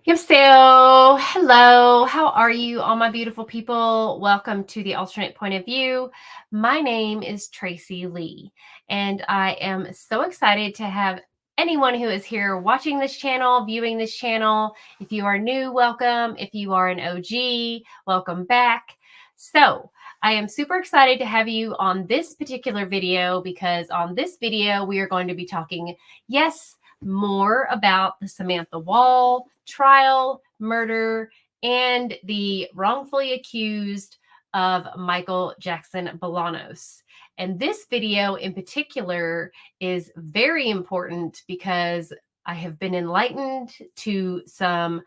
Yep, so hello, how are you, all my beautiful people? Welcome to the Alternate Point of View. My name is Tracy Lee, and I am so excited to have anyone who is here watching this channel, viewing this channel. If you are new, welcome. If you are an OG, welcome back. So, I am super excited to have you on this particular video because on this video, we are going to be talking, yes, more about the Samantha Woll trial, murder, and the wrongfully accused of Michael Jackson Bolanos. And this video in particular is very important because I have been enlightened to some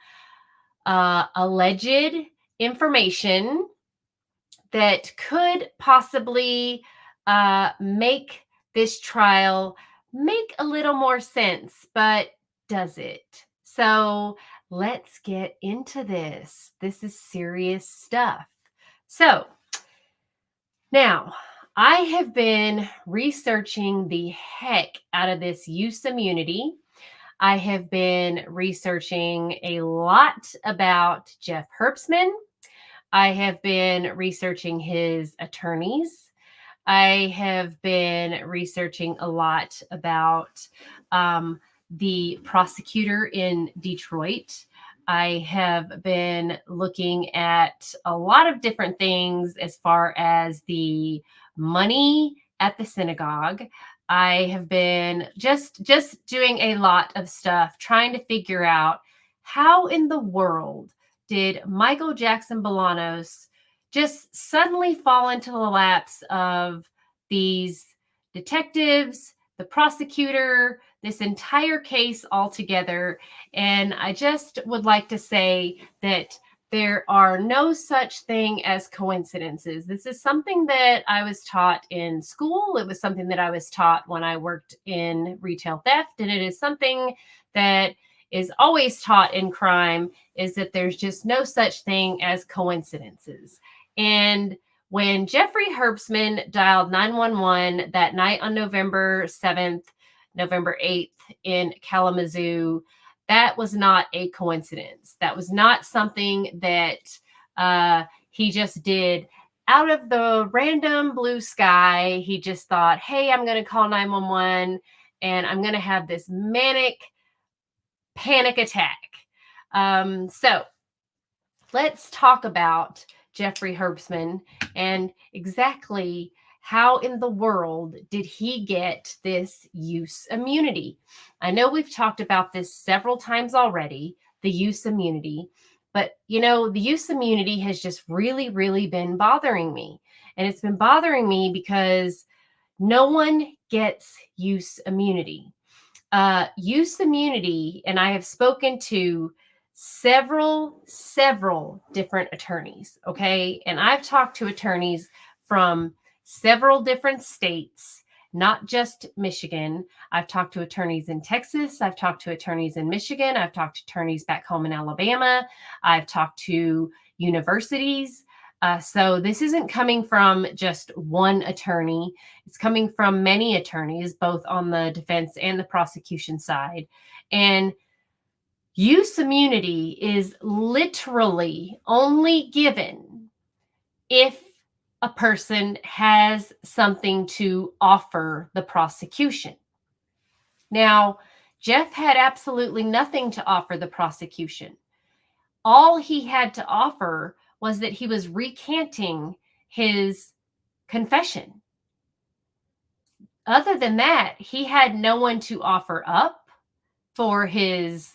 alleged information that could possibly make this trial make a little more sense, but does it? So let's get into this. This is serious stuff. So now I have been researching the heck out of this use immunity. I have been researching a lot about Jeff Herbtsman. I have been researching his attorneys. I have been researching a lot about the prosecutor in Detroit. I have been looking at a lot of different things as far as the money at the synagogue. I have been just doing a lot of stuff trying to figure out how in the world did Michael Jackson Bolanos just suddenly fall into the laps of these detectives, the prosecutor, this entire case altogether. And I just would like to say that there are no such thing as coincidences. This is something that I was taught in school. It was something that I was taught when I worked in retail theft. And it is something that is always taught in crime, is that there's just no such thing as coincidences. And when Jeffrey Herbtsman dialed 911 that night on November 7th, November 8th in Kalamazoo, that was not a coincidence. That was not something that he just did out of the random blue sky. He just thought, hey, I'm going to call 911 and I'm going to have this manic panic attack. So let's talk about Jeffrey Herbtsman and exactly how in the world did he get this use immunity? I know we've talked about this several times already, the use immunity, but the use immunity has just really, really been bothering me. And it's been bothering me because no one gets use immunity. Use immunity, and I have spoken to several different attorneys, okay? And I've talked to attorneys from several different states, not just Michigan. I've talked to attorneys in Texas. I've talked to attorneys in Michigan. I've talked to attorneys back home in Alabama. I've talked to universities. So this isn't coming from just one attorney. It's coming from many attorneys, both on the defense and the prosecution side. And use immunity is literally only given if a person has something to offer the prosecution. Now, Jeff had absolutely nothing to offer the prosecution. All he had to offer was that he was recanting his confession. Other than that, he had no one to offer up for his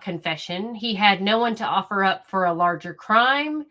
confession. He had no one to offer up for a larger crime.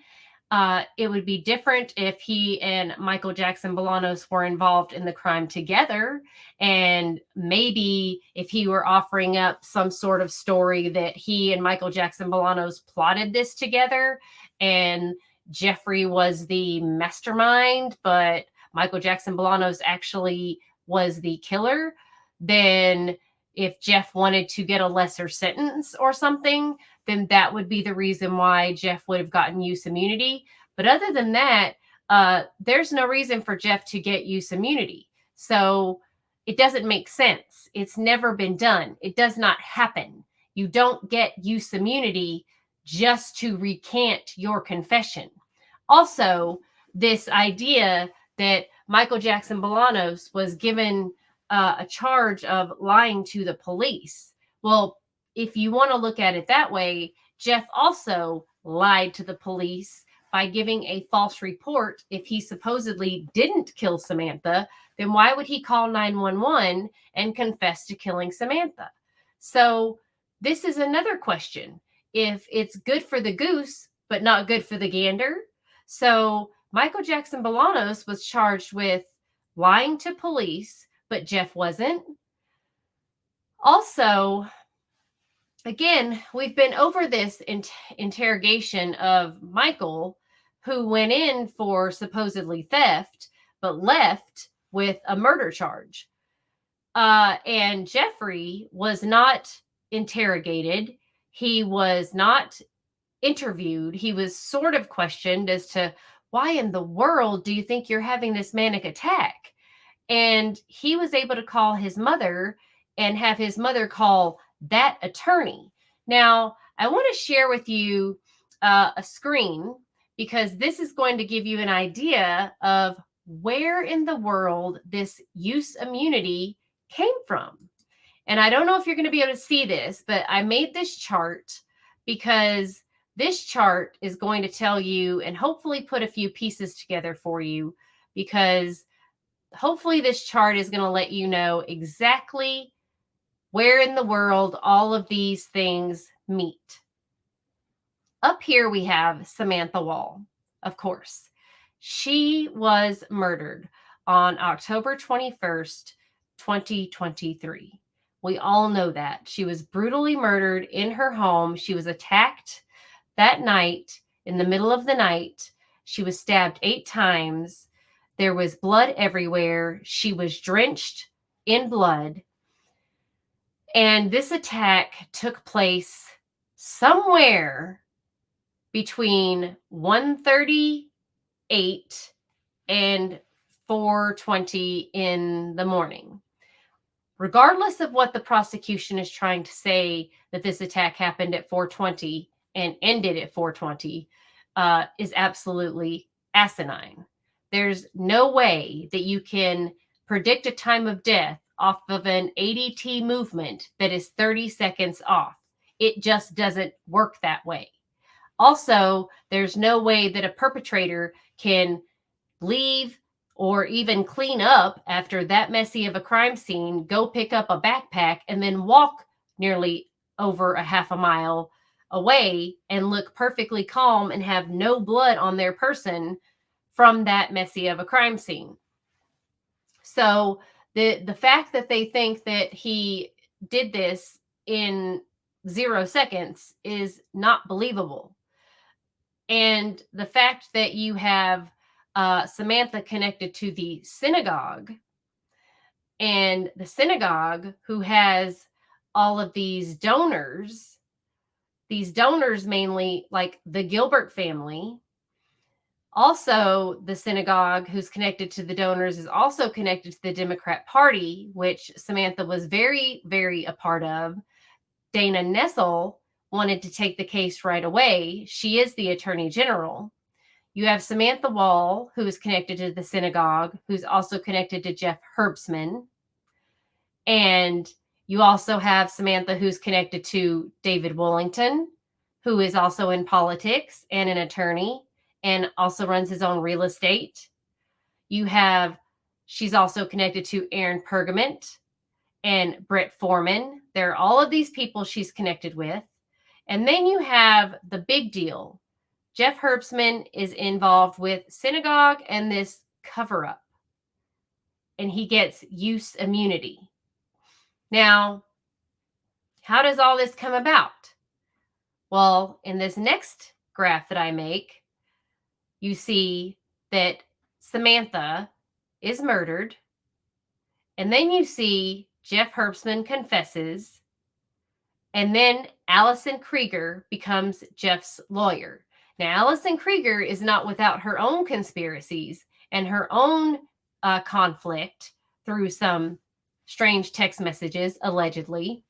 It would be different if he and Michael Jackson Bolanos were involved in the crime together. And maybe if he were offering up some sort of story that he and Michael Jackson Bolanos plotted this together and Jeffrey was the mastermind, but Michael Jackson Bolanos actually was the killer, then if Jeff wanted to get a lesser sentence or something, then that would be the reason why Jeff would have gotten use immunity. But other than that, there's no reason for Jeff to get use immunity. So it doesn't make sense. It's never been done. It does not happen. You don't get use immunity just to recant your confession. Also, this idea that Michael Jackson Bolanos was given a charge of lying to the police. Well, if you want to look at it that way, Jeff also lied to the police by giving a false report. If he supposedly didn't kill Samantha, then why would he call 911 and confess to killing Samantha? So this is another question. If it's good for the goose, but not good for the gander. So Michael Jackson Bolanos was charged with lying to police, but Jeff wasn't. Also, again, we've been over this interrogation of Michael, who went in for supposedly theft, but left with a murder charge. And Jeffrey was not interrogated. He was not interviewed. He was sort of questioned as to why in the world do you think you're having this manic attack? And he was able to call his mother and have his mother call that attorney. Now, I want to share with you a screen because this is going to give you an idea of where in the world this use immunity came from. And I don't know if you're going to be able to see this, but I made this chart because this chart is going to tell you and hopefully put a few pieces together for you, because hopefully this chart is going to let you know exactly where in the world all of these things meet. Up here we have Samantha Woll, of course. She was murdered on October 21st, 2023. We all know that. She was brutally murdered in her home. She was attacked that night, in the middle of the night. She was stabbed 8 times. There was blood everywhere. She was drenched in blood. And this attack took place somewhere between 1:38 and 4:20 in the morning. Regardless of what the prosecution is trying to say, that this attack happened at 4:20 and ended at 4:20 is absolutely asinine. There's no way that you can predict a time of death off of an ADT movement that is 30 seconds off. It just doesn't work that way. Also, there's no way that a perpetrator can leave or even clean up after that messy of a crime scene, go pick up a backpack, and then walk nearly over a half a mile away and look perfectly calm and have no blood on their person from that messy of a crime scene. So the fact that they think that he did this in 0 seconds is not believable. And the fact that you have Samantha connected to the synagogue, and the synagogue who has all of these donors mainly like the Gilbert family. Also, the synagogue who's connected to the donors is also connected to the Democrat Party, which Samantha was very, very a part of. Dana Nessel wanted to take the case right away. She is the attorney general. You have Samantha Woll, who is connected to the synagogue, who's also connected to Jeff Herbtsman. And you also have Samantha, who's connected to David Willington, who is also in politics and an attorney and also runs his own real estate. She's also connected to Aaron Pergament and Brett Foreman. There are all of these people she's connected with. And then you have the big deal. Jeff Herbtsman is involved with synagogue and this cover-up, and he gets use immunity. Now, how does all this come about? Well, in this next graph that I make, you see that Samantha is murdered, and then you see Jeff Herbtsman confesses, and then Allison Krieger becomes Jeff's lawyer. Now, Allison Krieger is not without her own conspiracies and her own conflict through some strange text messages, allegedly.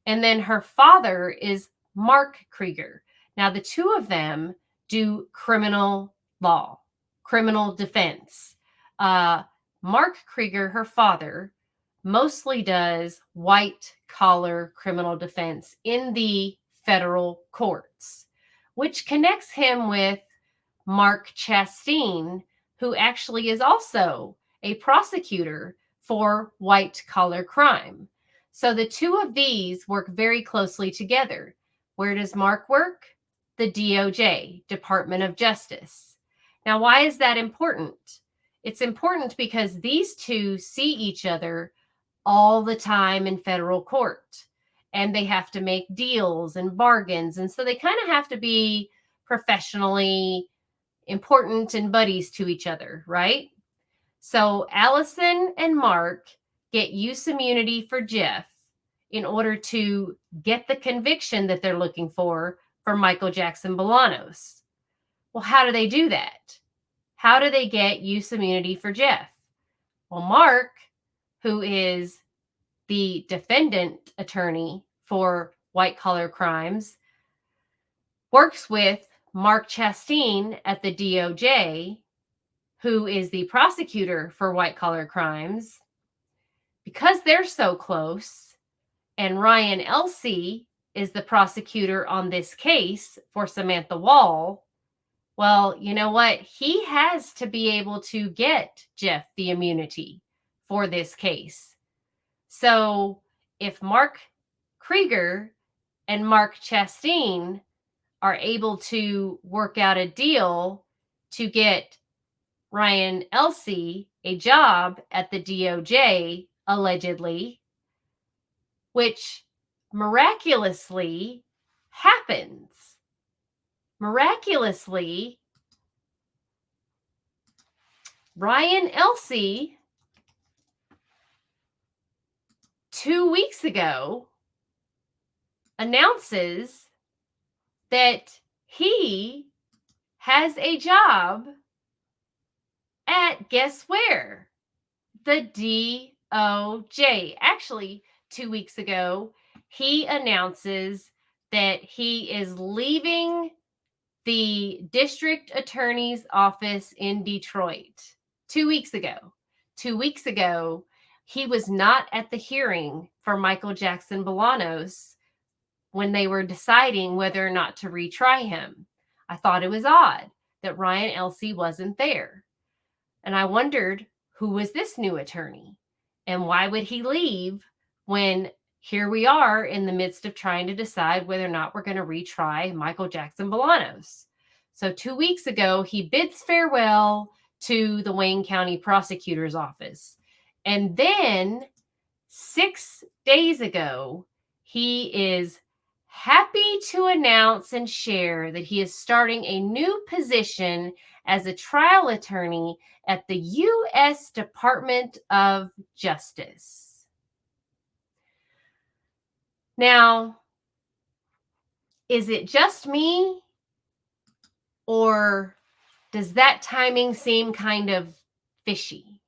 And then her father is Mark Krieger. Now, the two of them do criminal law, criminal defense. Mark Krieger, her father, mostly does white collar criminal defense in the federal courts, which connects him with Mark Chastain, who actually is also a prosecutor for white collar crime. So the two of these work very closely together. Where does Mark work? The DOJ, Department of Justice. Now, why is that important? It's important because these two see each other all the time in federal court, and they have to make deals and bargains. And so they kind of have to be professionally important and buddies to each other, right? So Allison and Mark get use immunity for Jeff in order to get the conviction that they're looking for Michael Jackson Bolanos. Well, how do they do that? How do they get use immunity for Jeff? Well, Mark, who is the defendant attorney for white collar crimes, works with Mark Chastain at the DOJ, who is the prosecutor for white collar crimes. Because they're so close, and Ryan Elsey is the prosecutor on this case for Samantha Woll, well, you know what? He has to be able to get Jeff the immunity for this case. So if Mark Krieger and Mark Chastain are able to work out a deal to get Ryan Elsey a job at the DOJ, allegedly, which miraculously happens. Miraculously, Ryan Elsey 2 weeks ago announces that he has a job at, guess where? The DOJ. Actually, 2 weeks ago, he announces that he is leaving the district attorney's office in Detroit. 2 weeks ago. 2 weeks ago, he was not at the hearing for Michael Jackson Bolanos when they were deciding whether or not to retry him. I thought it was odd that Ryan Elsey wasn't there. And I wondered, who was this new attorney? And why would he leave when here we are in the midst of trying to decide whether or not we're going to retry Michael Jackson Bolanos? So 2 weeks ago, he bids farewell to the Wayne County Prosecutor's Office. And then 6 days ago, he is happy to announce and share that he is starting a new position as a trial attorney at the U.S. Department of Justice. Now, is it just me, or does that timing seem kind of fishy?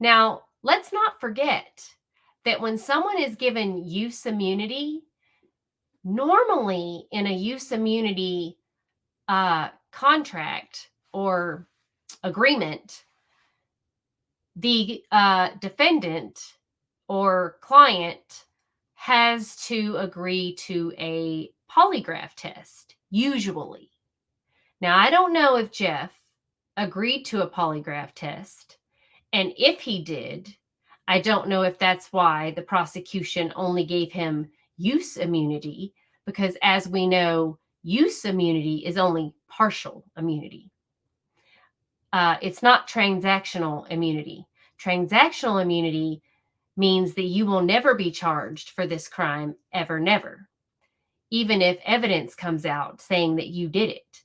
Now, let's not forget that when someone is given use immunity, normally in a use immunity contract or agreement, the defendant or client has to agree to a polygraph test, usually. Now, I don't know if Jeff agreed to a polygraph test, and if he did, I don't know if that's why the prosecution only gave him use immunity, because as we know, use immunity is only partial immunity. It's not transactional immunity. Transactional immunity means that you will never be charged for this crime, ever, never, even if evidence comes out saying that you did it.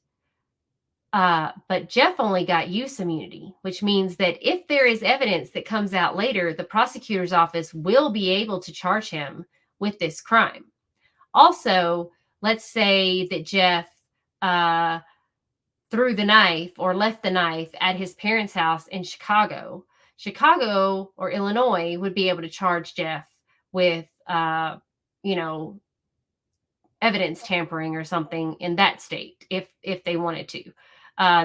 But Jeff only got use immunity, which means that if there is evidence that comes out later, the prosecutor's office will be able to charge him with this crime. Also, let's say that Jeff threw the knife or left the knife at his parents' house in Chicago. Chicago or Illinois would be able to charge Jeff with you know, evidence tampering or something in that state if they wanted to.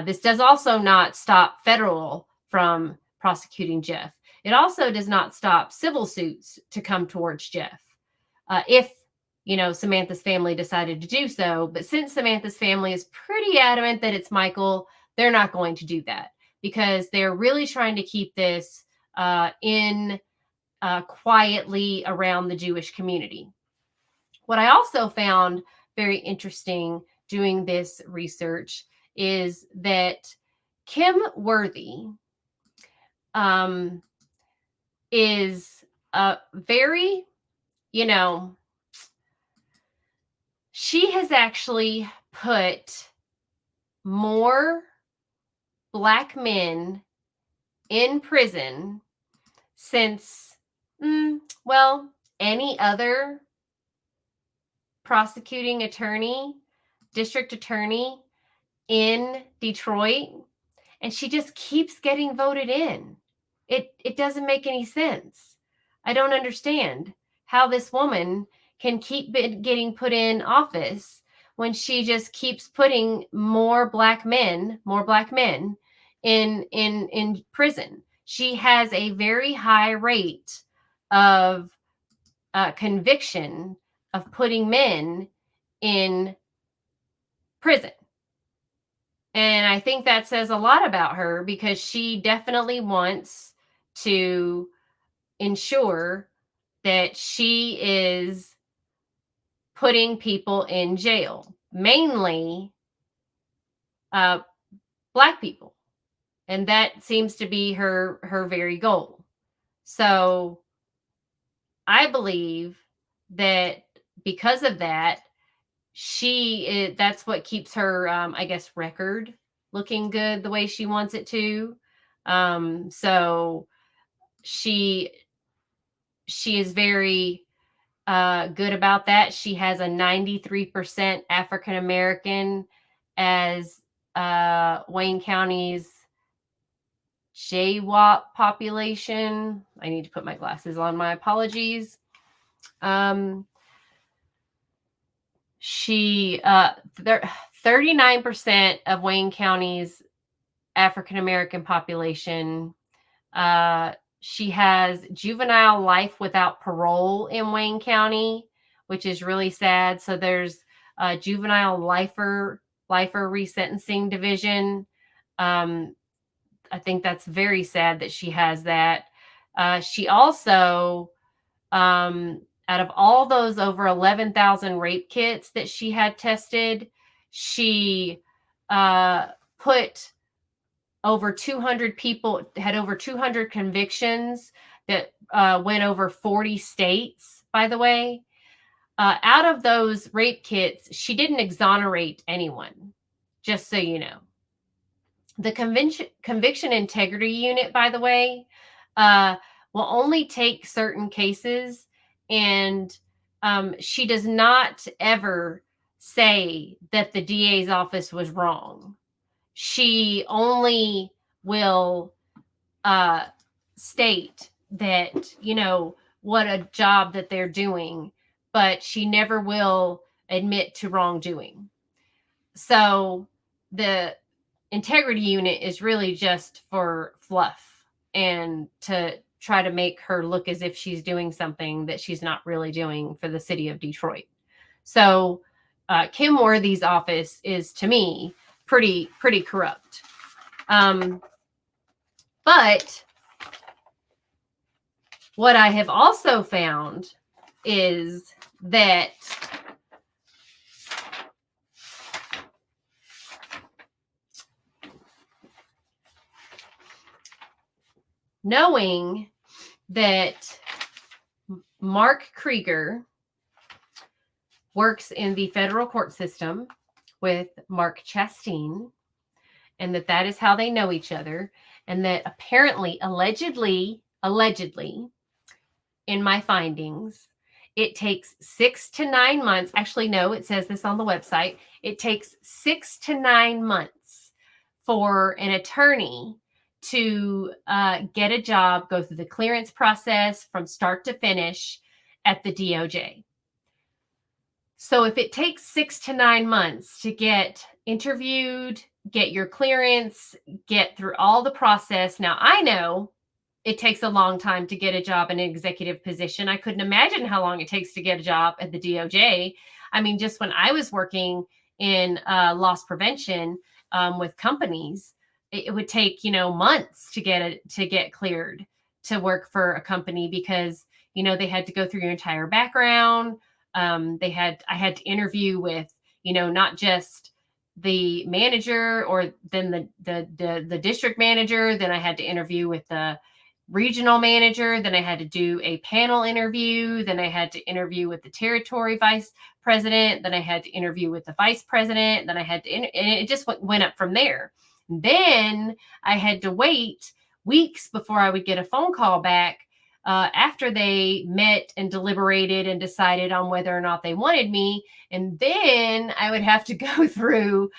This does also not stop federal from prosecuting Jeff. It also does not stop civil suits to come towards Jeff if Samantha's family decided to do so. But since Samantha's family is pretty adamant that it's Michael, they're not going to do that because they're really trying to keep this in quietly around the Jewish community. What I also found very interesting doing this research is that Kim Worthy is very, she has actually put more Black men in prison since, any other prosecuting attorney, district attorney in Detroit, and she just keeps getting voted in. It doesn't make any sense. I don't understand how this woman can keep getting put in office when she just keeps putting more black men in prison. She has a very high rate of conviction of putting men in prison. And I think that says a lot about her because she definitely wants to ensure that she is putting people in jail, mainly Black people. And that seems to be her very goal. So I believe that because of that, that's what keeps her, record looking good the way she wants it to. So she is very good about that. She has a 93% African American as Wayne County's JWAP population. I need to put my glasses on. My apologies. She 39% of Wayne County's African American population. She has juvenile life without parole in Wayne County, which is really sad. So there's a juvenile lifer resentencing division. I think that's very sad that she has that. She also, out of all those over 11,000 rape kits that she had tested, she put over 200 people, had over 200 convictions that went over 40 states, by the way. Out of those rape kits, she didn't exonerate anyone, just so you know. The conviction integrity unit, by the way, will only take certain cases, and she does not ever say that the DA's office was wrong. She only will state that, what a job that they're doing, but she never will admit to wrongdoing. So the integrity unit is really just for fluff and to try to make her look as if she's doing something that she's not really doing for the city of Detroit. So Kim Worthy's office is, to me, pretty corrupt. But what I have also found is that knowing that Mark Krieger works in the federal court system with Mark Chasteen, and that is how they know each other, and that apparently, allegedly, in my findings, it takes 6 to 9 months. Actually, no, it says this on the website. It takes 6 to 9 months for an attorney to get a job, go through the clearance process from start to finish at the DOJ. So if it takes 6 to 9 months to get interviewed, get your clearance, get through all the process. Now I know it takes a long time to get a job in an executive position. I couldn't imagine how long it takes to get a job at the DOJ. I mean, just when I was working in loss prevention with companies, it would take months to get cleared to work for a company because they had to go through your entire background. I had to interview with not just the manager or then the district manager. Then I had to interview with the regional manager. Then I had to do a panel interview. Then I had to interview with the territory vice president. Then I had to interview with the vice president. Then I had to, and it just went up from there. Then I had to wait weeks before I would get a phone call back after they met and deliberated and decided on whether or not they wanted me. And then I would have to go through,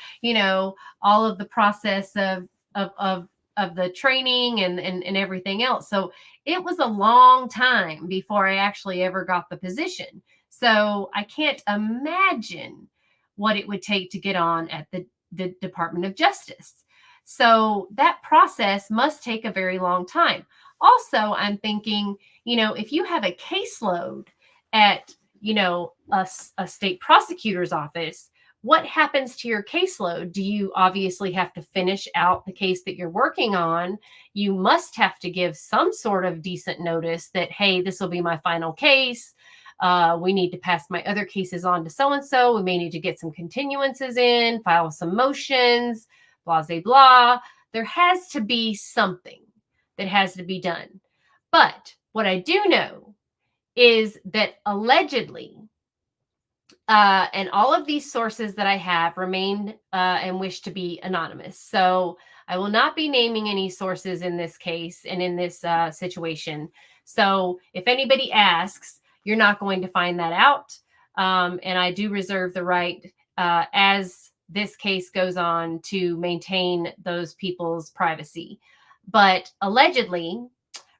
all of the process of the training and everything else. So it was a long time before I actually ever got the position. So I can't imagine what it would take to get on at the Department of Justice. So that process must take a very long time. Also, I'm thinking, if you have a caseload at, a state prosecutor's office, what happens to your caseload? Do you obviously have to finish out the case that you're working on? You must have to give some sort of decent notice that, hey, this will be my final case. We need to pass my other cases on to so-and-so. We may need to get some continuances in, file some motions, blah, blah, blah. There has to be something that has to be done. But what I do know is that allegedly, and all of these sources that I have remain and wish to be anonymous. So I will not be naming any sources in this case and in this situation. So if anybody asks, you're not going to find that out. And I do reserve the right, as this case goes on, to maintain those people's privacy. But allegedly,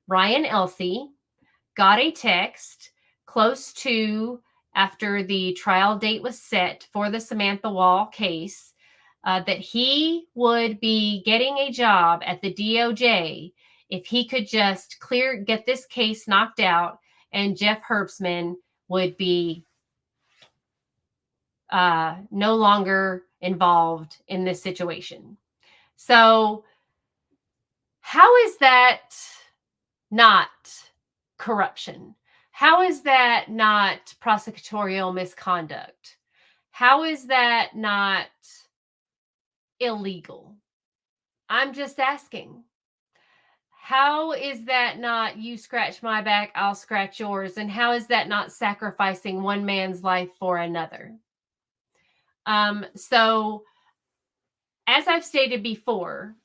Ryan Elsey got a text close to after the trial date was set for the Samantha Woll case, that he would be getting a job at the DOJ if he could just get this case knocked out, and Jeff Herbtsman would be no longer involved in this situation. So how is that not corruption? How is that not prosecutorial misconduct? How is that not illegal? I'm just asking. How is that not you scratch my back, I'll scratch yours? And how is that not sacrificing one man's life for another? So, as I've stated before,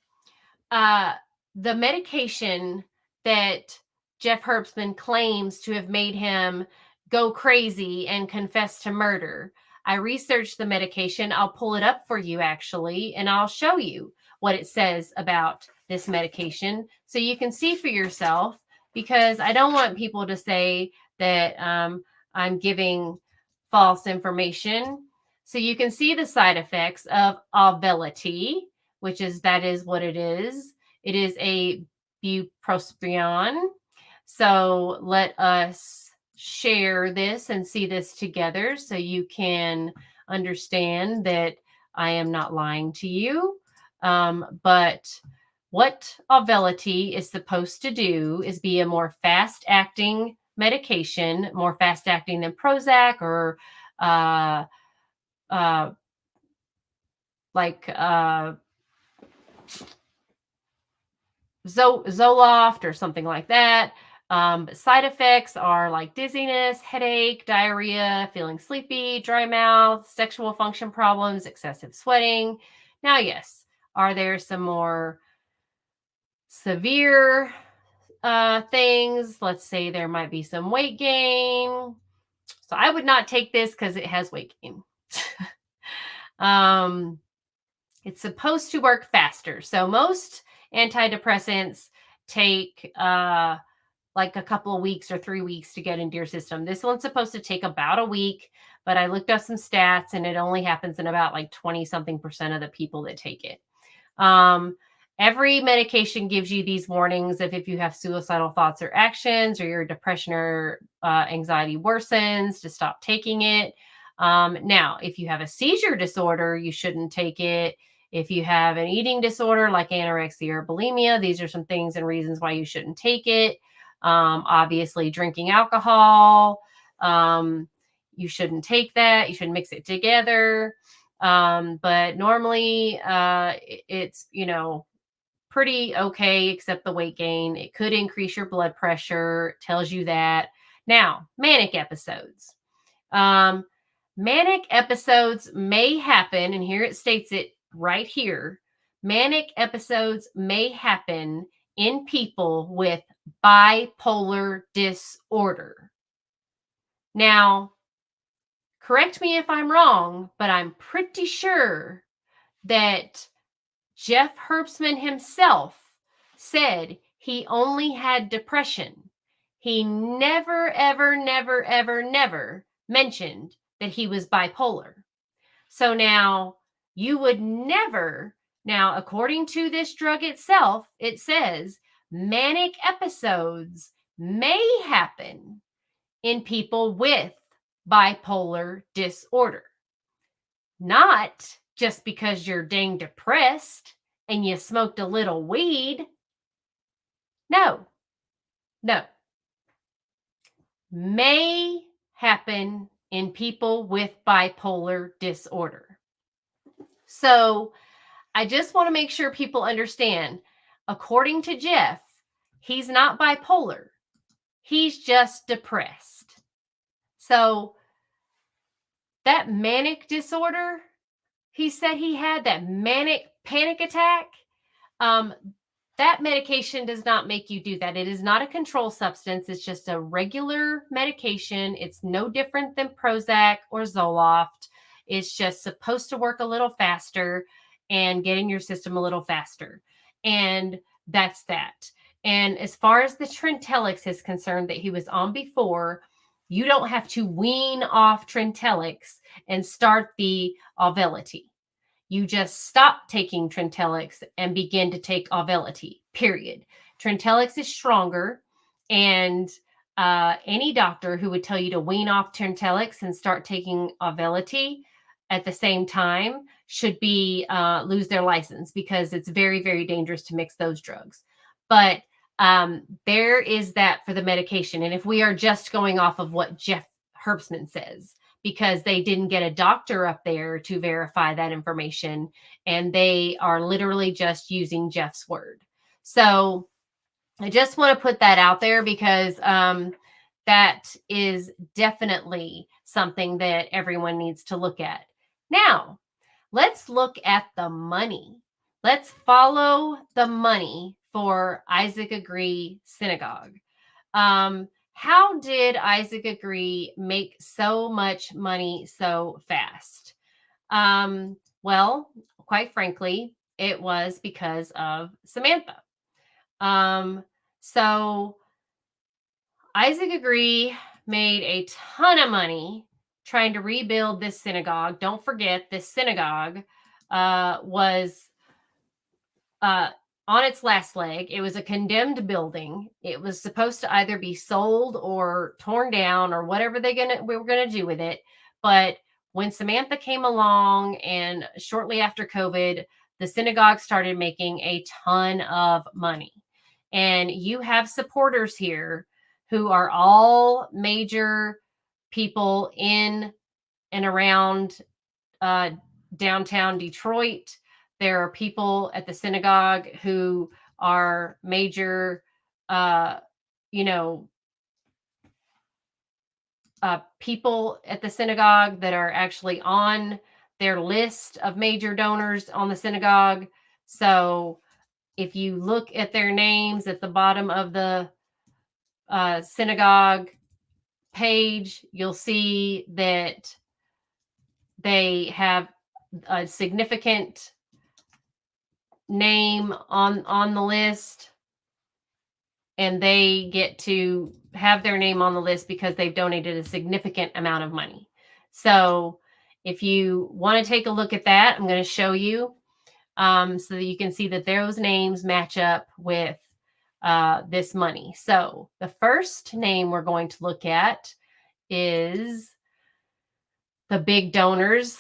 the medication that Jeff Herbtsman claims to have made him go crazy and confess to murder. I researched the medication. I'll pull it up for you actually, and I'll show you what it says about this medication so you can see for yourself, because I don't want people to say that I'm giving false information. So you can see the side effects of Auvelity, that is what it is. It is a bupropion. So let us share this and see this together so you can understand that I am not lying to you. But what Auvelity is supposed to do is be a more fast-acting medication, more fast-acting than Prozac or Zoloft or something like that. Side effects are like dizziness, headache, diarrhea, feeling sleepy, dry mouth, sexual function problems, excessive sweating. Now, yes, are there some more severe things? Let's say there might be some weight gain. So I would not take this because it has weight gain. It's supposed to work faster. So most antidepressants take like a couple of weeks or 3 weeks to get into your system. This one's supposed to take about a week, but I looked up some stats and it only happens in about like 20 something percent of the people that take it. Um, every medication gives you these warnings if you have suicidal thoughts or actions, or your depression or anxiety worsens, to stop taking it. Now, if you have a seizure disorder, you shouldn't take it. If you have an eating disorder like anorexia or bulimia, these are some things and reasons why you shouldn't take it. Obviously, drinking alcohol, you shouldn't take that. You shouldn't mix it together. But normally it's, pretty okay, except the weight gain. It could increase your blood pressure, tells you that. Now, manic episodes. Um, Manic episodes may happen, and here it states it right here. Manic episodes may happen in people with bipolar disorder. Now, correct me if I'm wrong, but I'm pretty sure that Jeff Herbtsman himself said he only had depression. He never, ever, never, ever, never mentioned that he was bipolar. So now you would never, now, according to this drug itself, it says manic episodes may happen in people with bipolar disorder. Not just because you're dang depressed and you smoked a little weed. No, no. May happen in people with bipolar disorder. So I just want to make sure people understand, according to Jeff, he's not bipolar. He's just depressed. So that manic disorder he said he had, that manic panic attack, that medication does not make you do that. It is not a control substance. It's just a regular medication. It's no different than Prozac or Zoloft. It's just supposed to work a little faster and get in your system a little faster. And that's that. And as far as the Trintellix is concerned that he was on before, you don't have to wean off Trintellix and start the Auvelity. You just stop taking Trintellix and begin to take Auvelity, period. Trintellix is stronger, and any doctor who would tell you to wean off Trintellix and start taking Auvelity at the same time should be lose their license, because it's very, very dangerous to mix those drugs. But there is that for the medication. And if we are just going off of what Jeff Herbtsman says, because they didn't get a doctor up there to verify that information, and they are literally just using Jeff's word. So I just want to put that out there, because that is definitely something that everyone needs to look at. Now, let's look at the money. Let's follow the money for Isaac Agree Synagogue. How did Isaac Agree make so much money so fast? Well, quite frankly, it was because of Samantha. So Isaac Agree made a ton of money trying to rebuild this synagogue. Don't forget, this synagogue was on its last leg. It was a condemned building. It was supposed to either be sold or torn down or whatever we were gonna do with it. But when Samantha came along, and shortly after COVID, the synagogue started making a ton of money. And you have supporters here who are all major people in and around downtown Detroit. There are people at the synagogue who are major, people at the synagogue that are actually on their list of major donors on the synagogue. So if you look at their names at the bottom of the synagogue page, you'll see that they have a significant name on the list, and they get to have their name on the list because they've donated a significant amount of money. So if you want to take a look at that, I'm going to show you so that you can see that those names match up with this money. So the first name we're going to look at is the big donors.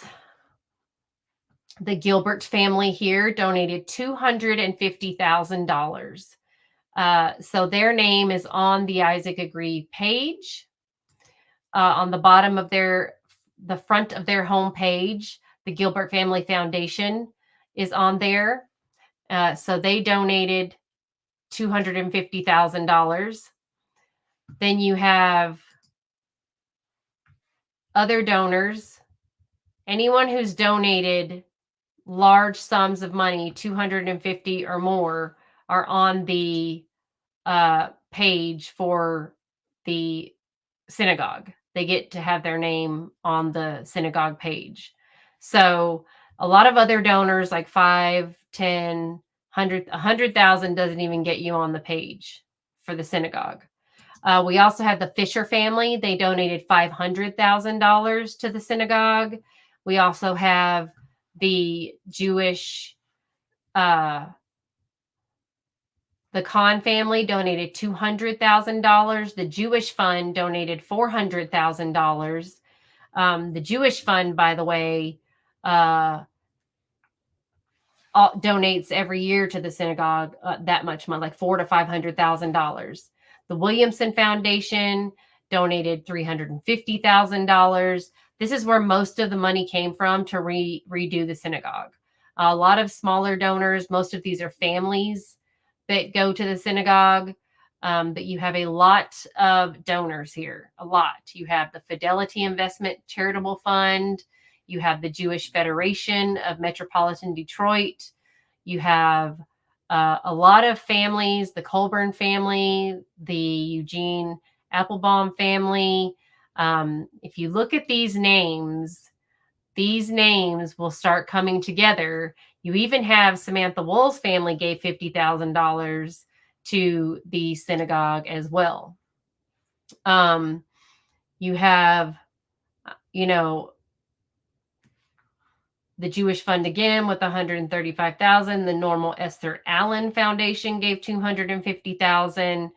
The Gilbert family here donated $250,000. So their name is on the Isaac Agree page. On the bottom of the front of their homepage, the Gilbert Family Foundation is on there. So they donated $250,000. Then you have other donors. Anyone who's donated large sums of money, 250 or more, are on the page for the synagogue. They get to have their name on the synagogue page. So a lot of other donors, like 5, 10, 100,000 doesn't even get you on the page for the synagogue. We also have the Fisher family. They donated $500,000 to the synagogue. We also have the Jewish, the Kahn family donated $200,000. The Jewish Fund donated $400,000. The Jewish Fund, by the way, donates every year to the synagogue that much money, like $400,000 to $500,000. The Williamson Foundation donated $350,000. This is where most of the money came from to redo the synagogue. A lot of smaller donors. Most of these are families that go to the synagogue. But you have a lot of donors here. A lot. You have the Fidelity Investment Charitable Fund. You have the Jewish Federation of Metropolitan Detroit. You have a lot of families, the Colburn family, the Eugene Applebaum family. If you look at these names will start coming together. You even have Samantha Woll's family gave $50,000 to the synagogue as well. You have, the Jewish Fund again with $135,000. The Normal Esther Allen Foundation gave $250,000.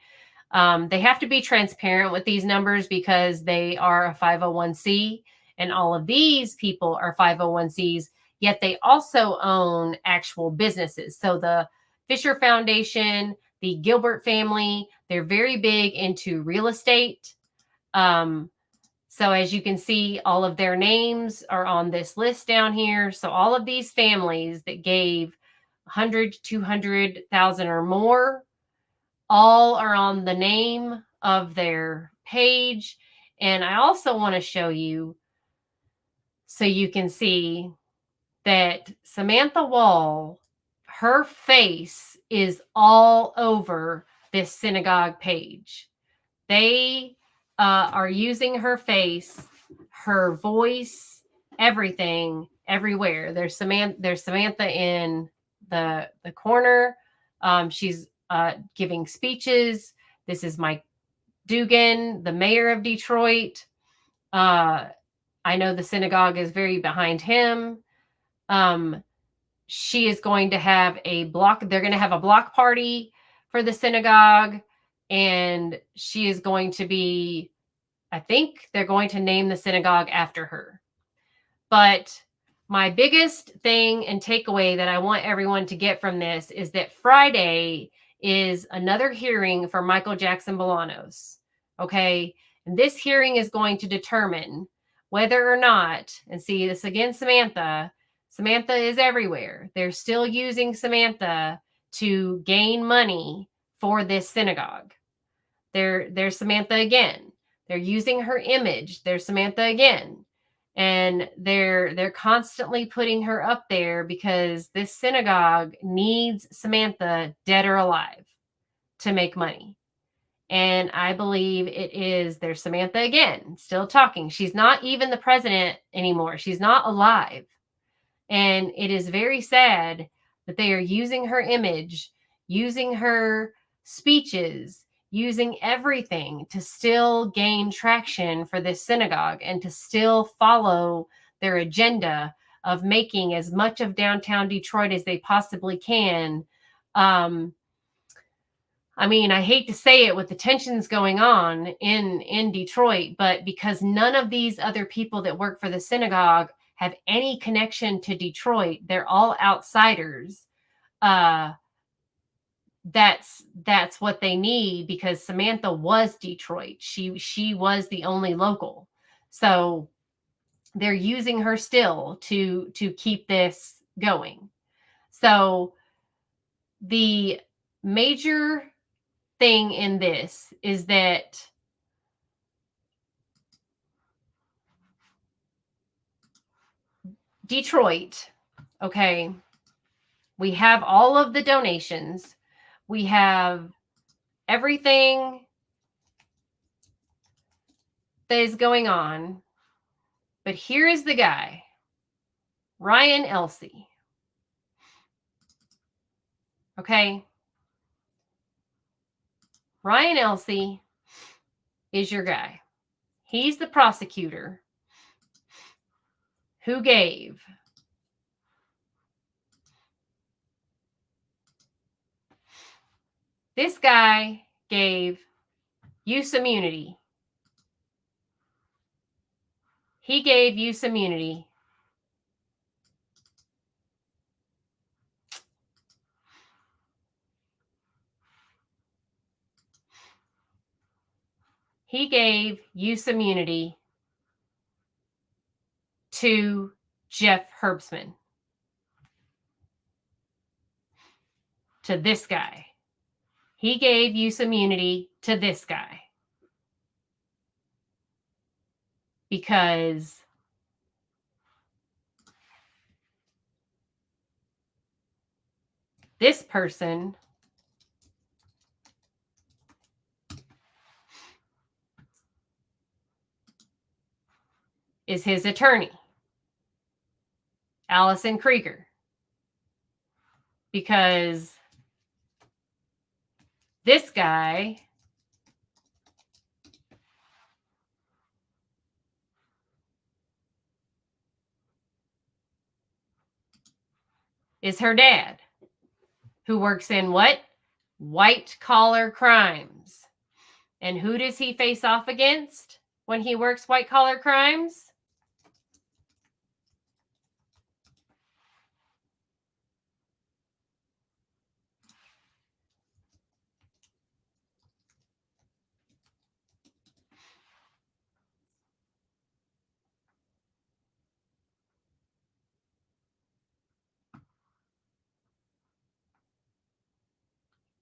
They have to be transparent with these numbers because they are a 501c, and all of these people are 501cs, yet they also own actual businesses. So the Fisher Foundation, the Gilbert family, they're very big into real estate. So as you can see, all of their names are on this list down here. So all of these families that gave 100, 200,000 or more, all are on the name of their page. And I also want to show you so you can see that Samantha Woll, her face is all over this synagogue page. They are using her face, her voice, everything, everywhere. There's Samantha in the corner. She's giving speeches. This is Mike Dugan, the mayor of Detroit. I know the synagogue is very behind him. She is going to have they're going to have a block party for the synagogue, and she is going to be, I think they're going to name the synagogue after her. But my biggest thing and takeaway that I want everyone to get from this is that Friday is another hearing for Michael Jackson Bolanos. Okay. And this hearing is going to determine whether or not, and see this again, Samantha is everywhere. They're still using Samantha to gain money for this synagogue. There's Samantha again. They're using her image. There's Samantha again. And they're constantly putting her up there because this synagogue needs Samantha dead or alive to make money. And I believe there's Samantha again, still talking. She's not even the president anymore. She's not alive. And it is very sad that they are using her image, using her speeches, using everything to still gain traction for this synagogue and to still follow their agenda of making as much of downtown Detroit as they possibly can. I mean, I hate to say it with the tensions going on in Detroit, but because none of these other people that work for the synagogue have any connection to Detroit, they're all outsiders. That's what they need, because Samantha was Detroit. She was the only local. So they're using her still to keep this going. So the major thing in this is that Detroit, okay, we have all of the donations. We have everything that is going on. But here is the guy, Ryan Elsey. Okay. Ryan Elsey is your guy. He's the prosecutor who gave this guy gave use immunity. He gave use immunity to Jeff Herbtsman, to this guy. He gave use immunity to this guy because this person is his attorney, Allison Krieger, because this guy is her dad, who works in what? White collar crimes. And who does he face off against when he works white collar crimes?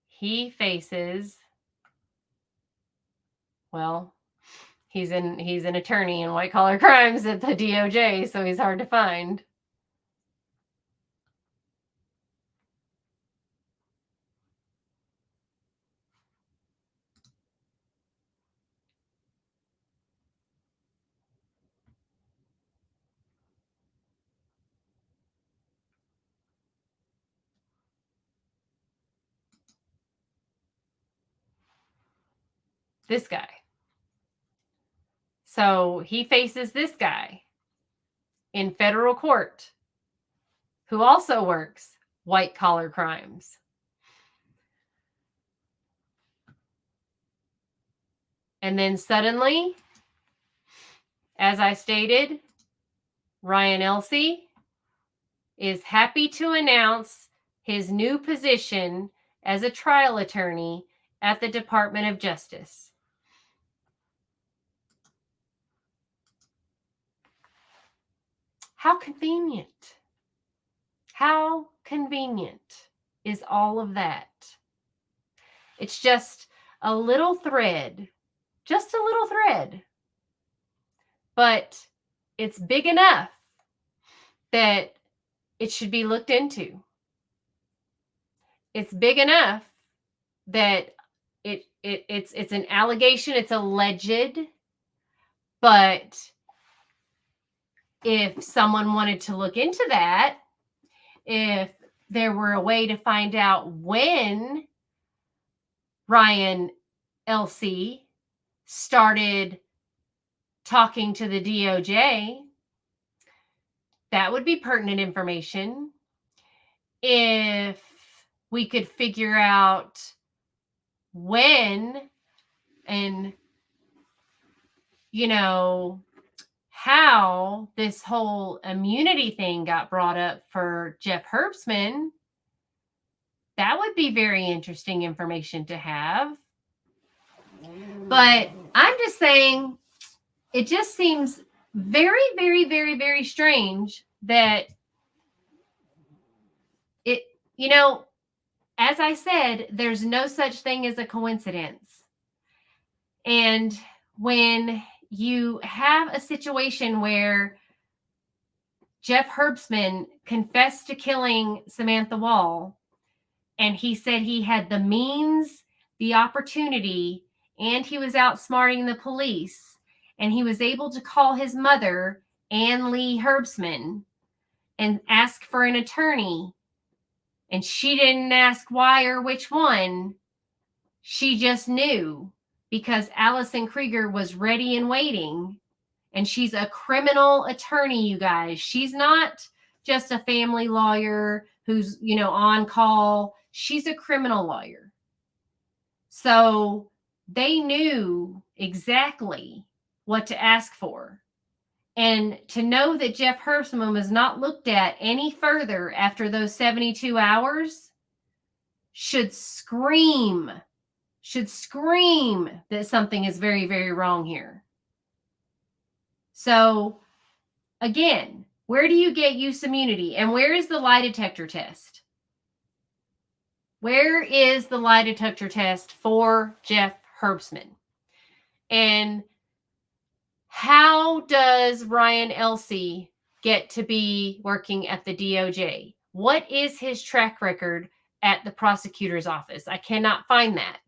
He faces, well, he's an attorney in white collar crimes at the DOJ, so he's hard to find. This guy. So he faces this guy in federal court, who also works white collar crimes. And then suddenly, as I stated, Ryan Elsey is happy to announce his new position as a trial attorney at the Department of Justice. How convenient. How convenient is all of that? It's just a little thread, but it's big enough that it should be looked into. It's big enough that it's an allegation, it's alleged, but if someone wanted to look into that, if there were a way to find out when Ryan Elsie started talking to the DOJ, that would be pertinent information. If we could figure out when and, how this whole immunity thing got brought up for Jeff Herbtsman, that would be very interesting information to have. But I'm just saying, it just seems very, very, very, very strange that it, as I said, there's no such thing as a coincidence. And when you have a situation where Jeff Herbtsman confessed to killing Samantha Woll, and he said he had the means, the opportunity, and he was outsmarting the police, and he was able to call his mother, Ann Lee Herbtsman, and ask for an attorney, and she didn't ask why or which one. She just knew because Allison Krieger was ready and waiting. And she's a criminal attorney, you guys. She's not just a family lawyer who's, on call. She's a criminal lawyer. So they knew exactly what to ask for. And to know that Jeff Herbtsman was not looked at any further after those 72 hours should scream that something is very, very wrong here. So, again, where do you get use immunity? And where is the lie detector test? Where is the lie detector test for Jeff Herbtsman? And how does Ryan Elsey get to be working at the DOJ? What is his track record at the prosecutor's office? I cannot find that.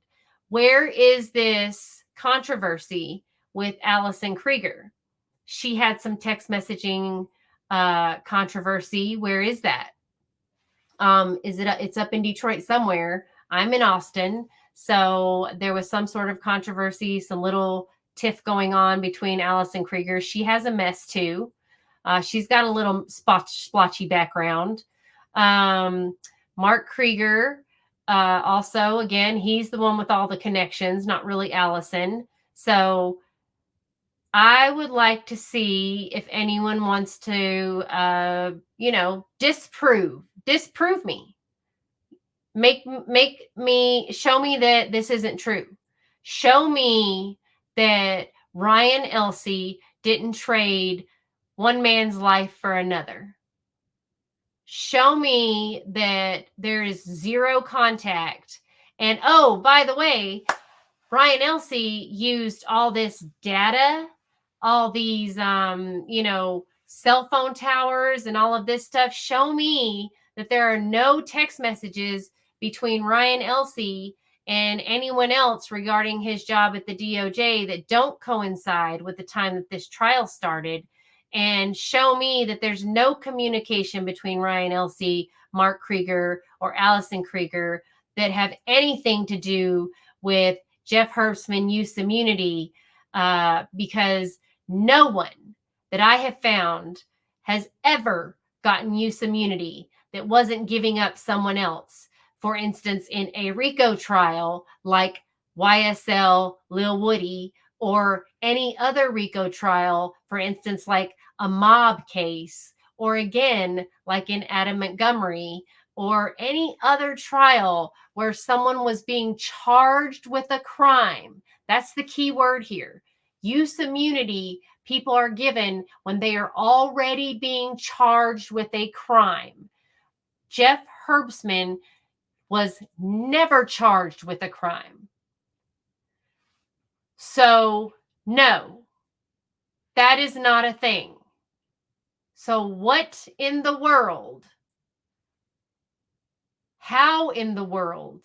Where is this controversy with Allison Krieger? She had some text messaging controversy. Where is that? It's up in Detroit somewhere. I'm in Austin. So there was some sort of controversy, some little tiff going on between Allison Krieger. She has a mess too. She's got a little splotchy background. Mark Krieger, also, again, he's the one with all the connections, not really Allison. So I would like to see if anyone wants to, disprove me. Make me, show me that this isn't true. Show me that Ryan Elsey didn't trade one man's life for another. Show me that there is zero contact. And, oh, by the way, Ryan Elsey used all this data, all these, cell phone towers and all of this stuff. Show me that there are no text messages between Ryan Elsey and anyone else regarding his job at the DOJ that don't coincide with the time that this trial started. And show me that there's no communication between Ryan Elsey, Mark Krieger, or Allison Krieger that have anything to do with Jeff Herbtsman use immunity, because no one that I have found has ever gotten use immunity that wasn't giving up someone else. For instance, in a RICO trial like YSL Lil Woody, or any other RICO trial, for instance, like a mob case, or again, like in Adam Montgomery, or any other trial where someone was being charged with a crime. That's the key word here. Use immunity people are given when they are already being charged with a crime. Jeff Herbtsman was never charged with a crime. So, no, that is not a thing. So what in the world, how in the world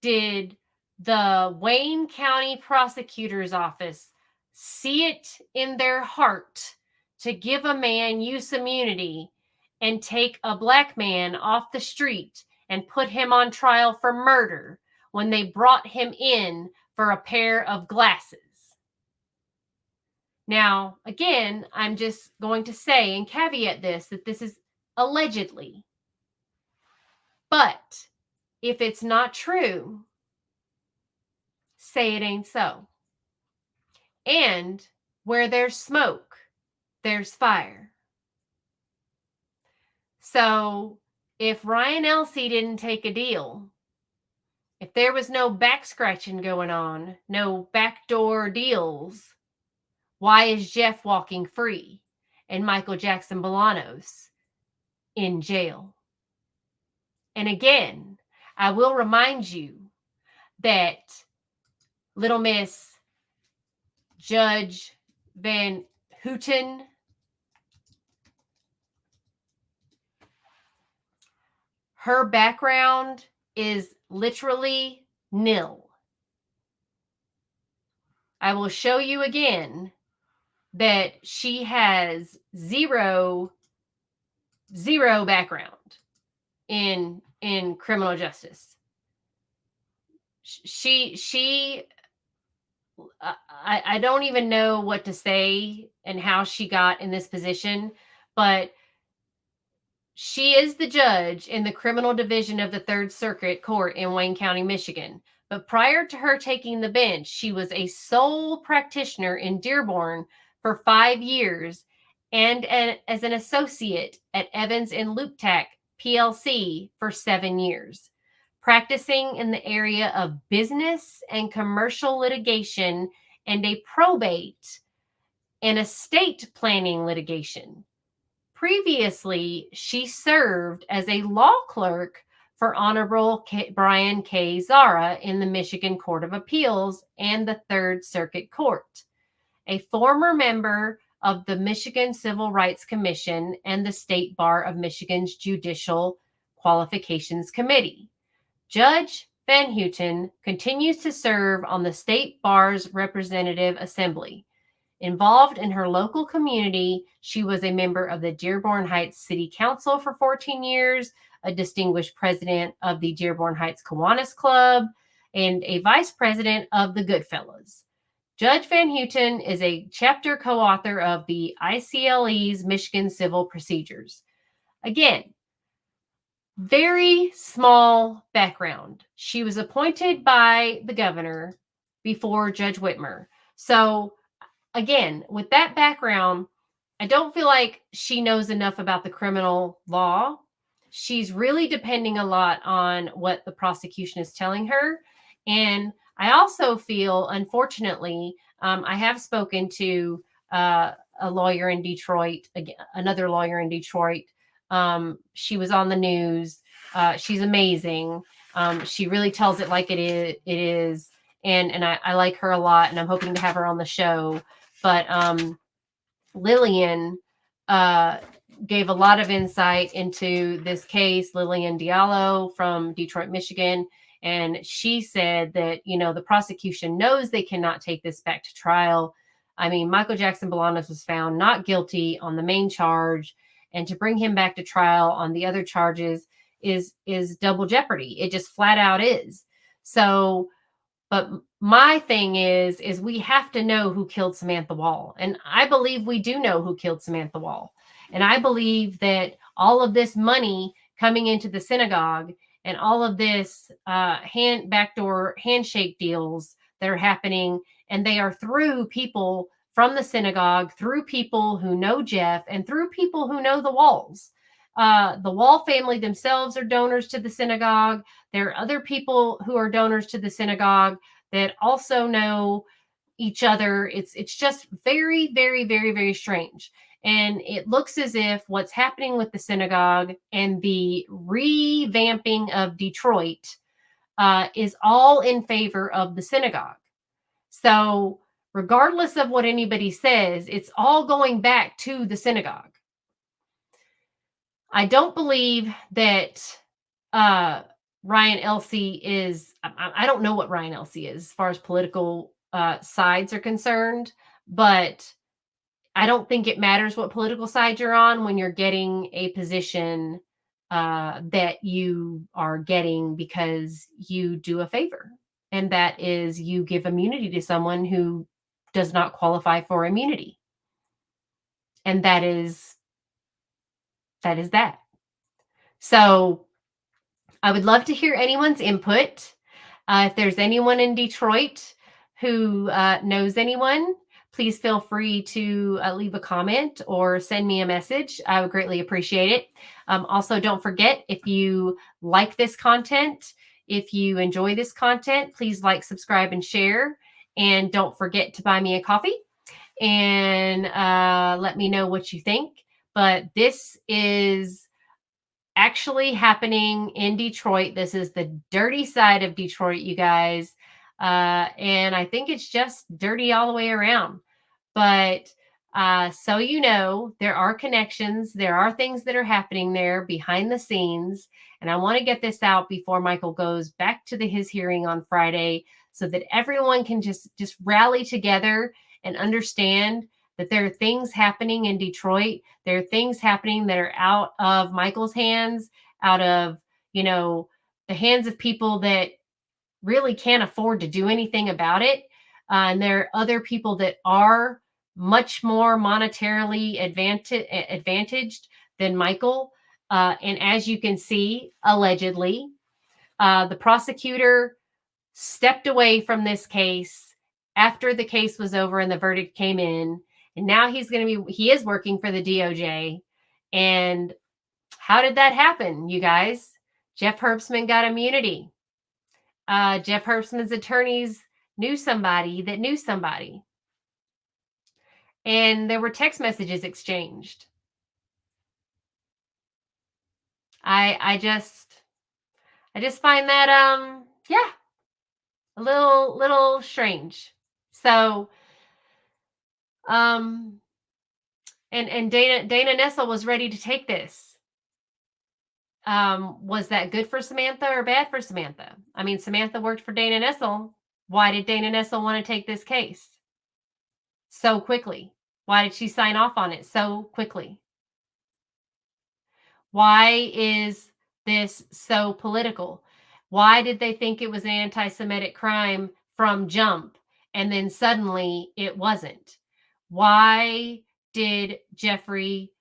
did the Wayne County Prosecutor's Office see it in their heart to give a man use immunity and take a black man off the street and put him on trial for murder when they brought him in for a pair of glasses. Now, again, I'm just going to say and caveat this that this is allegedly. But if it's not true, say it ain't so. And where there's smoke, there's fire. So if Ryan Elsey didn't take a deal, if there was no back scratching going on, no backdoor deals, why is Jeff walking free and Michael Jackson Bolanos in jail? And again, I will remind you that Little Miss Judge Van Houten, her background is literally nil. I will show you again that she has zero background in criminal justice. I don't even know what to say and how she got in this position, but she is the judge in the criminal division of the Third Circuit Court in Wayne County, Michigan. But prior to her taking the bench, she was a sole practitioner in Dearborn for 5 years and as an associate at Evans and Luptak PLC for 7 years, practicing in the area of business and commercial litigation and a probate and estate planning litigation. Previously, she served as a law clerk for Honorable Brian K. Zara in the Michigan Court of Appeals and the Third Circuit Court, a former member of the Michigan Civil Rights Commission and the State Bar of Michigan's Judicial Qualifications Committee. Judge Van Houten continues to serve on the State Bar's Representative Assembly. Involved in her local community, she was a member of the Dearborn Heights City Council for 14 years, a distinguished president of the Dearborn Heights Kiwanis Club, and a vice president of the Goodfellas. Judge Van Houten is a chapter co-author of the ICLE's Michigan Civil Procedures. Again, very small background. She was appointed by the governor before Judge Whitmer. So again, with that background, I don't feel like she knows enough about the criminal law. She's really depending a lot on what the prosecution is telling her. And I also feel, unfortunately, I have spoken to a lawyer in Detroit, another lawyer in Detroit. She was on the news. She's amazing. She really tells it like it is. And I like her a lot, and I'm hoping to have her on the show. But Lillian gave a lot of insight into this case, Lillian Diallo from Detroit, Michigan. And she said that, the prosecution knows they cannot take this back to trial. I mean, Michael Jackson Bolanos was found not guilty on the main charge, and to bring him back to trial on the other charges is double jeopardy. It just flat out is. So, but my thing is we have to know who killed Samantha Woll. And I believe we do know who killed Samantha Woll. And I believe that all of this money coming into the synagogue and all of this backdoor handshake deals that are happening, and they are through people from the synagogue, through people who know Jeff, and through people who know the Wolls. The Woll family themselves are donors to the synagogue. There are other people who are donors to the synagogue that also know each other. It's just very, very, very, very strange. And it looks as if what's happening with the synagogue and the revamping of Detroit is all in favor of the synagogue. So regardless of what anybody says, it's all going back to the synagogue. I don't believe that Ryan Elsey is, I don't know what Ryan Elsey is as far as political sides are concerned, but I don't think it matters what political side you're on when you're getting a position that you are getting because you do a favor. And that is you give immunity to someone who does not qualify for immunity. And that is that. So I would love to hear anyone's input. If there's anyone in Detroit who knows anyone, please feel free to leave a comment or send me a message. I would greatly appreciate it. Also, don't forget, if you like this content, if you enjoy this content, please like, subscribe, and share. And don't forget to buy me a coffee and let me know what you think. But this is actually happening in Detroit. This is the dirty side of Detroit, you guys. And I think it's just dirty all the way around. But so you know, there are connections. There are things that are happening there behind the scenes. And I want to get this out before Michael goes back to his hearing on Friday so that everyone can just rally together and understand that there are things happening in Detroit. There are things happening that are out of Michael's hands, out of, the hands of people that really can't afford to do anything about it. And there are other people that are much more monetarily advantaged than Michael. And as you can see, allegedly, the prosecutor stepped away from this case after the case was over and the verdict came in. And now he is working for the DOJ. And how did that happen, you guys? Jeff Herbtsman got immunity. Jeff Herbtsman's attorneys knew somebody that knew somebody. And there were text messages exchanged. I just find that a little strange. So and Dana Nessel was ready to take this. Was that good for Samantha or bad for Samantha? I mean, Samantha worked for Dana Nessel. Why did Dana Nessel want to take this case so quickly? Why did she sign off on it so quickly? Why is this so political? Why did they think it was an anti-Semitic crime from jump and then suddenly it wasn't? Why did Jeffrey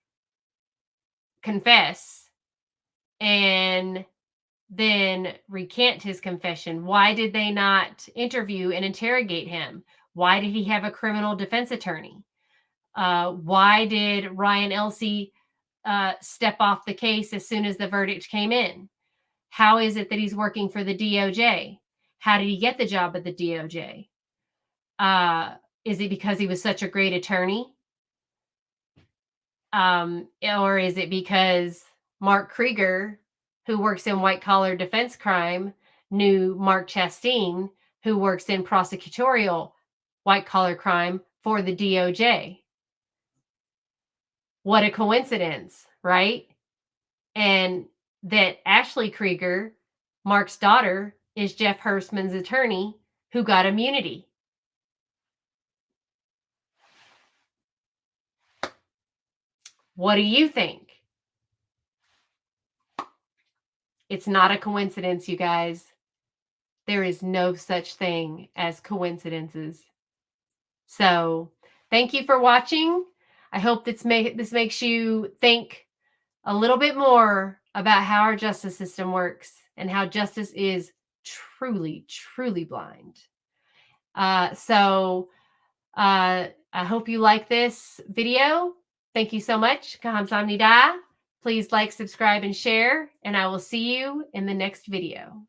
confess and then recant his confession? Why did they not interview and interrogate him? Why did he have a criminal defense attorney? Why did Ryan Elsey step off the case as soon as the verdict came in? How is it that he's working for the DOJ? How did he get the job at the DOJ? Is it because he was such a great attorney? Or is it because Mark Krieger, who works in white collar defense crime, knew Mark Chasteen, who works in prosecutorial white collar crime for the DOJ? What a coincidence, right? And that Ashley Krieger, Mark's daughter, is Jeff Herbtsman's attorney who got immunity. What do you think? It's not a coincidence, you guys. There is no such thing as coincidences. So, thank you for watching. I hope this makes you think a little bit more about how our justice system works and how justice is truly, truly blind. So I hope you like this video. Thank you so much. Kamsahamnida. Please like, subscribe, and share, and I will see you in the next video.